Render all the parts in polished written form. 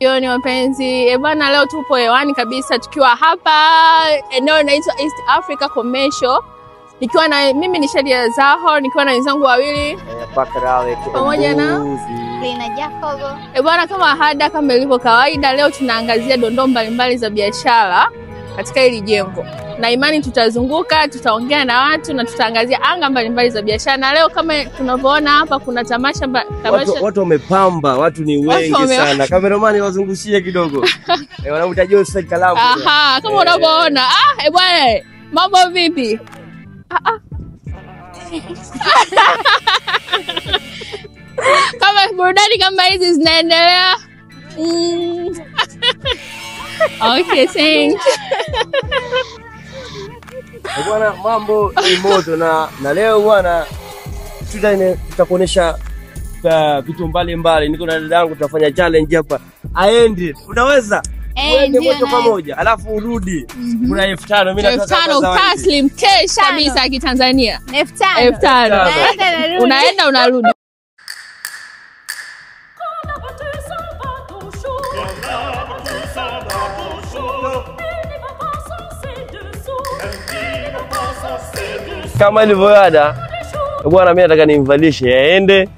Jioni wapenzi, bwana leo tupo hewani kabisa tukiwa hapa eneo linaloitwa East Africa Commercial. Nikiwa na mimi ni Shadia Zaho, nikiwa na wenzangu wawili pamoja na Lina Jacob. Bwana kama hada kama ilivyo kawaida, leo tunaangazia dondoo mbalimbali za biashara katika hili jengo. Na imani tutazunguka, tutaongea na watu na tutaangazia anga mbalimbali za biashara. Na leo kama tunavyoona hapa kuna tamasha watu wamepamba, watu ni wengi sana. Kameramani wazungushie kidogo. Wanamuita Jose Kalamu. Aha, kama unavyoona. Bwana, mambo vipi? Kama burudani kama hizi zinaendelea. Okay, thanks. Bwana mambo ni moto na leo bwana tutakuonesha vitu mbalimbali. Niko na dada yangu tutafanya challenge hapa. Aende. Unaweza? Uende moja kwa moja alafu urudi. Kuna 5000 mimi nataka 5000 taslim cash kabisa ya Kitanzania. 5000. Unaenda unarudi. Kama ilivyoada bwana, mimi nataka nimvalishe aende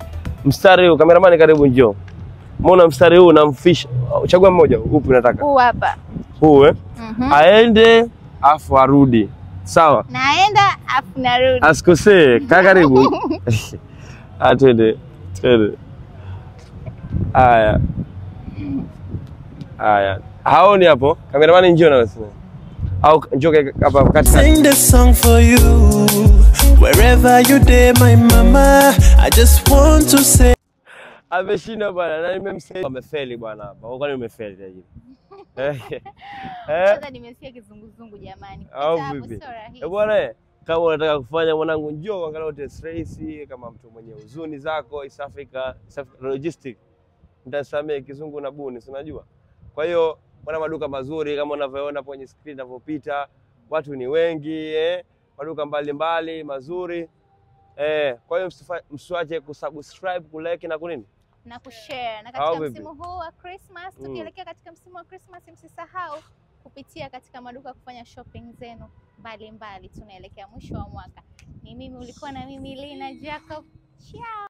mstari huu. Kameramani karibu njoo. Muona mstari huu unamfisha. Chagua mmoja, upi unataka? Huu hapa. Huu aende afu arudi. Sawa? Naenda afu narudi. Asikosee. Kaa karibu. Atende. Haya. Haoni hapo? Kameramani njoo na wewe. Au njoo hapa kati. Sing this song for you wherever you day my mama. I just want to say ameshinda bwana na nimemsaidia. Amefeli bwana hapa. Kwani umefeli tajiri? Sasa nimesikia kizunguzungu jamani. Au vipi? Bwana kama unataka kufanya mwanangu njoo angalau test race kama mtu mwenye huzuni zako East Africa Logistics. Mtasamee kizungu na buni, si unajua? Kwa hiyo wana maduka mazuri kama unavyoona kwenye screen inavyopita. Watu ni wengi maduka mbalimbali mazuri. Kwa hiyo msiache kusubscribe, kulike na kunini? Na kushare. Na katika msimu huu wa Christmas, tukielekea katika msimu wa Christmas, msisahau kupitia katika maduka kufanya shopping zenu mbalimbali. Tunaelekea mwisho wa mwaka. Ni mimi ulikuwa na mimi Lina Jacob. Ciao.